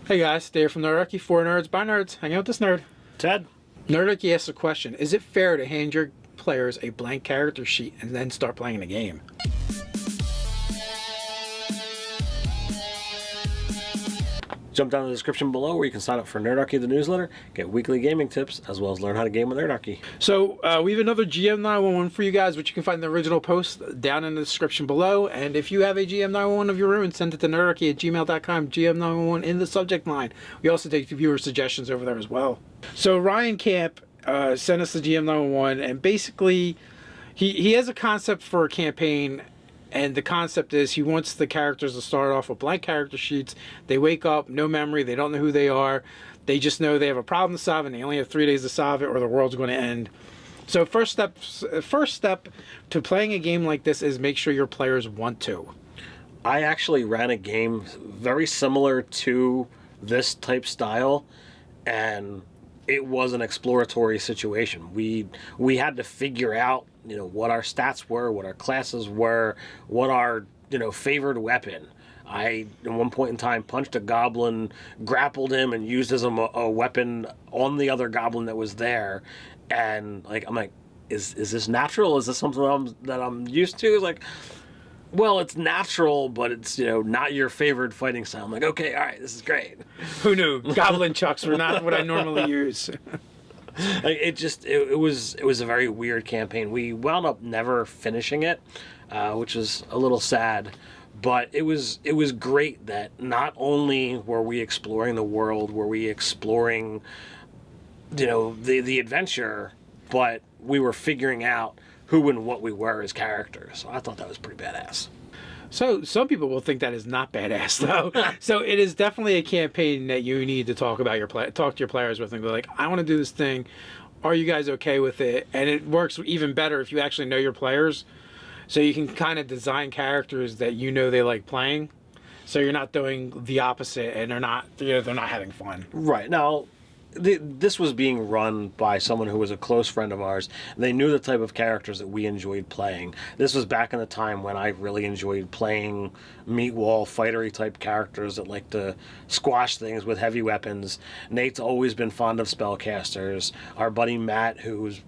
Hey guys, Dave from Nerdarchy, for nerds, by nerds, hang out with this nerd. Ted? Nerdarchy asks a question: is it fair to hand your players a blank character sheet and then start playing the game? Jump down in the description below where you can sign up for Nerdarchy, the newsletter, get weekly gaming tips, as well as learn how to game with Nerdarchy. So we have another GM 911 for you guys, which you can find in the original post down in the description below. And if you have a GM 911 of your own, send it to nerdarchy@gmail.com, GM 911 in the subject line. We also take viewer suggestions over there as well. So Ryan Camp sent us the GM 911, and basically he has a concept for a campaign. And the concept is he wants the characters to start off with blank character sheets. They wake up, no memory, they don't know who they are. They just know they have a problem to solve and they only have 3 days to solve it or the world's going to end. So first step to playing a game like this is make sure your players want to. I actually ran a game very similar to this type style, and it was an exploratory situation. We had to figure out, what our stats were, what our classes were, what our, favored weapon. I, at one point in time, punched a goblin, grappled him, and used as a weapon on the other goblin that was there. And I'm like, is this natural? Is this something that I'm used to? It's like, well, it's natural, but it's, not your favorite fighting style. I'm like, okay, all right, this is great. Who knew? Goblin chucks were not what I normally use. It was a very weird campaign. We wound up never finishing it, which was a little sad. But it was great that not only were we exploring the world, were we exploring, the adventure, but we were figuring out who and what we were as characters. So I thought that was pretty badass. So some people will think that is not badass, though. So it is definitely a campaign that you need to talk about talk to your players with and be like, I want to do this thing. Are you guys okay with it? And it works even better if you actually know your players. So you can kind of design characters that they like playing. So you're not doing the opposite and they're not having fun. Right. Now, this was being run by someone who was a close friend of ours. They knew the type of characters that we enjoyed playing. This was back in the time when I really enjoyed playing meat wall fightery type characters that like to squash things with heavy weapons. Nate's always been fond of spellcasters. Our buddy Matt, who's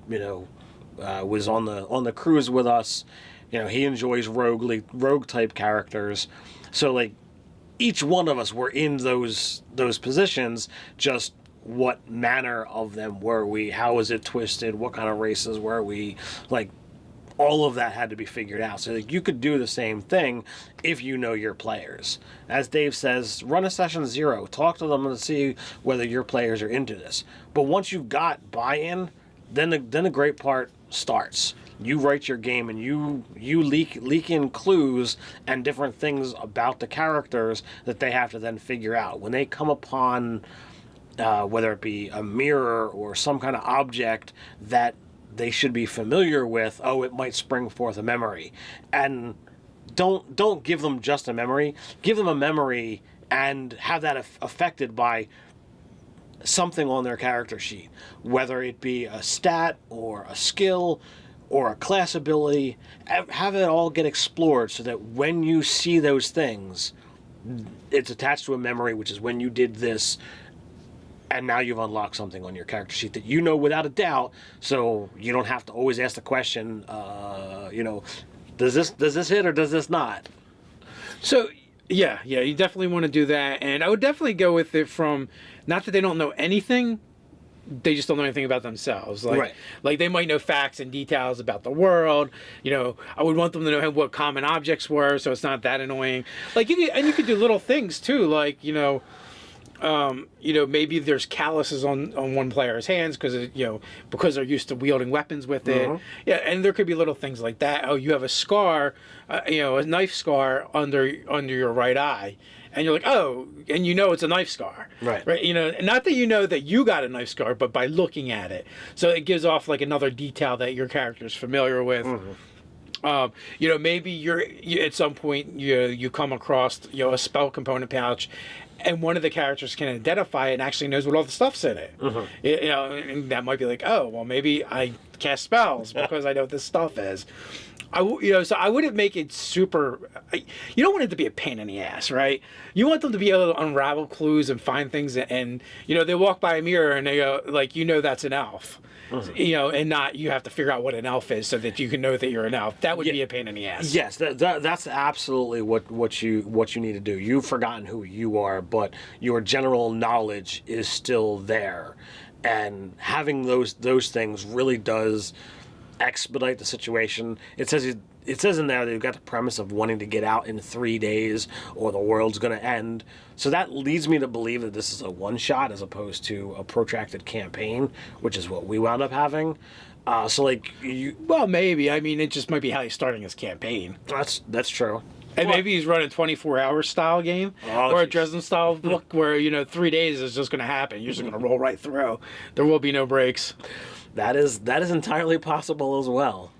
was on the cruise with us, he enjoys rogue type characters. So each one of us were in those positions. Just what manner of them were we? How was it twisted? What kind of races were we? All of that had to be figured out. So you could do the same thing if you know your players. As Dave says, run a session 0. Talk to them and see whether your players are into this. But once you've got buy-in, then the great part starts. You write your game and you leak in clues and different things about the characters that they have to then figure out. When they come upon whether it be a mirror or some kind of object that they should be familiar with, it might spring forth a memory. And don't give them just a memory. Give them a memory and have that affected by something on their character sheet, whether it be a stat or a skill or a class ability. Have it all get explored so that when you see those things, it's attached to a memory, which is when you did this. And now you've unlocked something on your character sheet that you know without a doubt, so you don't have to always ask the question, does this hit or does this not? So, yeah, you definitely want to do that. And I would definitely go with it from, not that they don't know anything, they just don't know anything about themselves. Right. Like they might know facts and details about the world. I would want them to know what common objects were, so it's not that annoying. You could do little things too, maybe there's calluses on one player's hands because they're used to wielding weapons with it. Mm-hmm. Yeah, and there could be little things like that. Oh, you have a scar, a knife scar under your right eye, and you're like, oh, and it's a knife scar, right? Not that that you got a knife scar, but by looking at it, so it gives off another detail that your character's familiar with. Mm-hmm. Maybe you're at some point you come across a spell component pouch, and one of the characters can identify it and actually knows what all the stuff's in it. Mm-hmm. And that might be like, oh, well, maybe I cast spells because I know what this stuff is. So I wouldn't make it super. You don't want it to be a pain in the ass, right? You want them to be able to unravel clues and find things, and they walk by a mirror and they go like, that's an elf. Mm-hmm. And not you have to figure out what an elf is so that you can know that you're an elf. That would be a pain in the ass. Yes, that's absolutely what you need to do. You've forgotten who you are, but your general knowledge is still there, and having those things really does expedite the situation. It says in there that you've got the premise of wanting to get out in 3 days or the world's going to end. So that leads me to believe that this is a one-shot as opposed to a protracted campaign, which is what we wound up having. Well, maybe. I mean, it just might be how he's starting his campaign. That's true. And maybe he's running 24-hour style game or a Dresden style book where 3 days is just going to happen. You're just going to roll right through. There will be no breaks. That is entirely possible as well.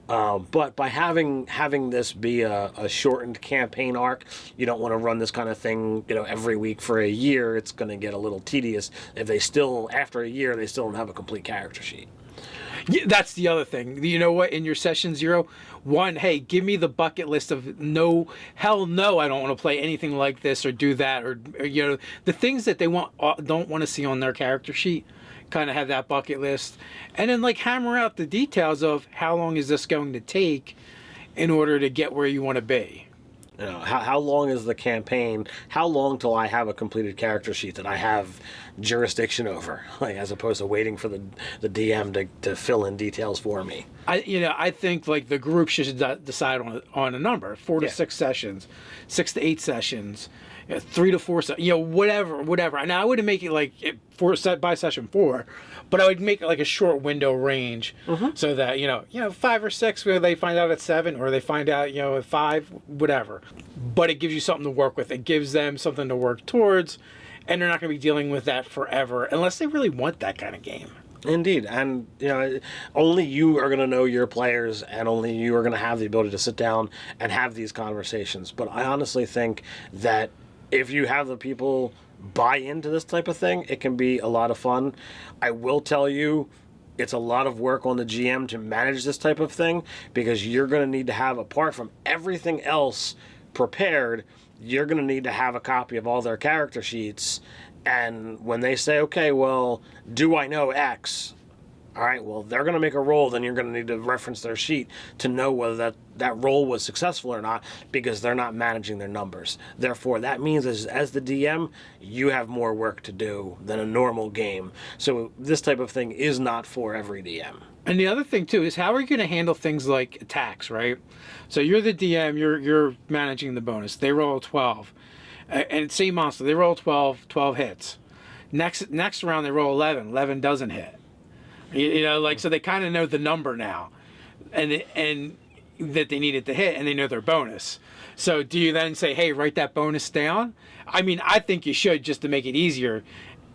But by having this be a shortened campaign arc, you don't want to run this kind of thing, every week for a year. It's going to get a little tedious if after a year, they still don't have a complete character sheet. Yeah, that's the other thing. You know what? In your session 01, hey, give me the bucket list of no, I don't want to play anything like this or do that, or the things that they don't want to see on their character sheet. Kind of have that bucket list, and then hammer out the details of how long is this going to take in order to get where you want to be. How long is the campaign? How long till I have a completed character sheet that I have jurisdiction over, as opposed to waiting for the DM to fill in details for me? I think the group should decide on a number: 4 to 6 sessions, 6 to 8 sessions. 3 to 4, whatever. Now I wouldn't make it 4 set by session 4, but I would make it a short window range, so that 5 or 6 where they find out at 7 or they find out at 5, whatever. But it gives you something to work with. It gives them something to work towards, and they're not going to be dealing with that forever unless they really want that kind of game. Indeed, and only you are going to know your players, and only you are going to have the ability to sit down and have these conversations. But I honestly think that if you have the people buy into this type of thing, it can be a lot of fun. I will tell you, it's a lot of work on the GM to manage this type of thing, because you're going to need to have, apart from everything else prepared, you're going to need to have a copy of all their character sheets. And when they say, okay, well, do I know X? All right, well, they're going to make a roll, then you're going to need to reference their sheet to know whether that roll was successful or not, because they're not managing their numbers. Therefore, that means as the DM, you have more work to do than a normal game. So this type of thing is not for every DM. And the other thing, too, is how are you going to handle things like attacks, right? So you're the DM, you're managing the bonus. They roll 12. And same monster, they roll 12 hits. Next round, they roll 11 doesn't hit. So they kind of know the number now, and that they need it to hit, and they know their bonus. So do you then say, hey, write that bonus down? I mean, I think you should, just to make it easier.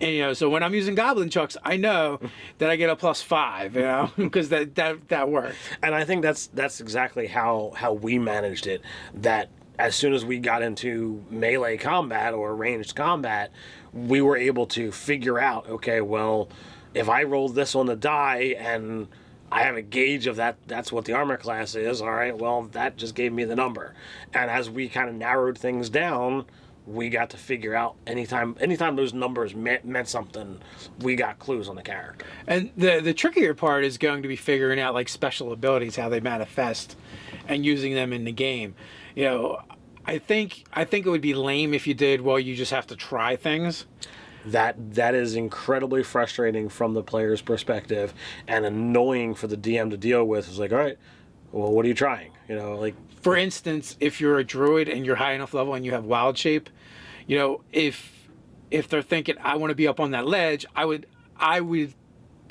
And, so when I'm using Goblin Chucks, I know that I get a +5, because that worked. And I think that's exactly how we managed it. That as soon as we got into melee combat or ranged combat, we were able to figure out, okay, well, if I rolled this on the die and I have a gauge of that's what the armor class is, all right, well, that just gave me the number. And as we kind of narrowed things down, we got to figure out anytime those numbers meant something, we got clues on the character. And the trickier part is going to be figuring out special abilities, how they manifest, and using them in the game. I think it would be lame if you did, well, you just have to try things. That is incredibly frustrating from the player's perspective, and annoying for the DM to deal with. It's all right, well, what are you trying? For instance, if you're a druid and you're high enough level and you have wild shape, if they're thinking, I want to be up on that ledge, I would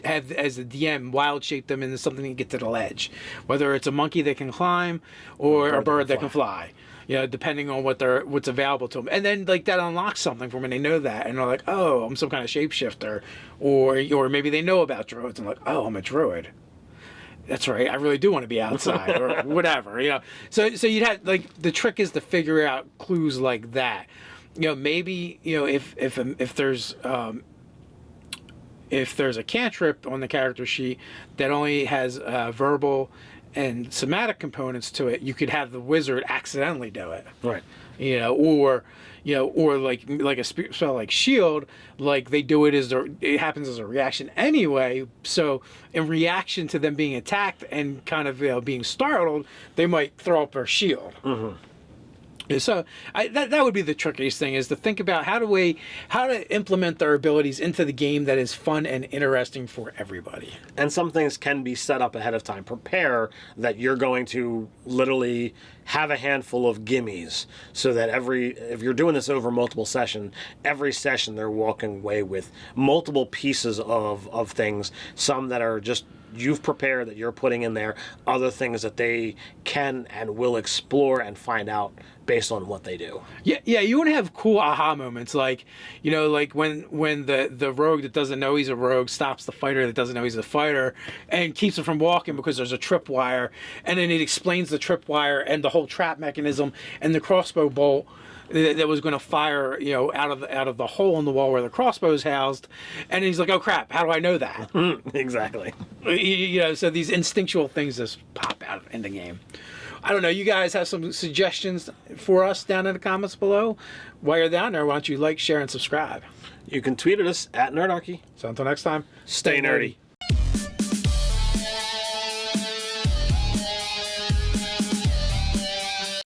have, as a DM, wild shape them into something to get to the ledge, whether it's a monkey that can climb or a bird that can fly. Depending on what's available to them. And then that unlocks something for them, and they know that, and they're like, oh, I'm some kind of shapeshifter. Or maybe they know about druids and oh, I'm a druid. That's right, I really do want to be outside or whatever, So you'd have the trick is to figure out clues like that. Maybe if there's if there's a cantrip on the character sheet that only has verbal and somatic components to it, you could have the wizard accidentally do it. Right. Or like a spell like shield, like they do it it happens as a reaction anyway. So in reaction to them being attacked and kind of being startled, they might throw up their shield. Mm-hmm. So that would be the trickiest thing, is to think about how to implement their abilities into the game that is fun and interesting for everybody. And some things can be set up ahead of time. Prepare that you're going to literally have a handful of gimmies, so that if you're doing this over multiple sessions, every session they're walking away with multiple pieces of things, some that are just you've prepared that you're putting in there, other things that they can and will explore and find out based on what they do. Yeah, you want to have cool aha moments, like like when the rogue that doesn't know he's a rogue stops the fighter that doesn't know he's a fighter and keeps him from walking because there's a tripwire, and then it explains the tripwire and the whole trap mechanism and the crossbow bolt that was going to fire, out of the hole in the wall where the crossbow is housed, and he's like, "Oh crap! How do I know that?" Exactly. So these instinctual things just pop out in the game. I don't know. You guys have some suggestions for us down in the comments below. While you're down there, why don't you like, share, and subscribe? You can tweet at us at Nerdarchy. So until next time, Stay nerdy.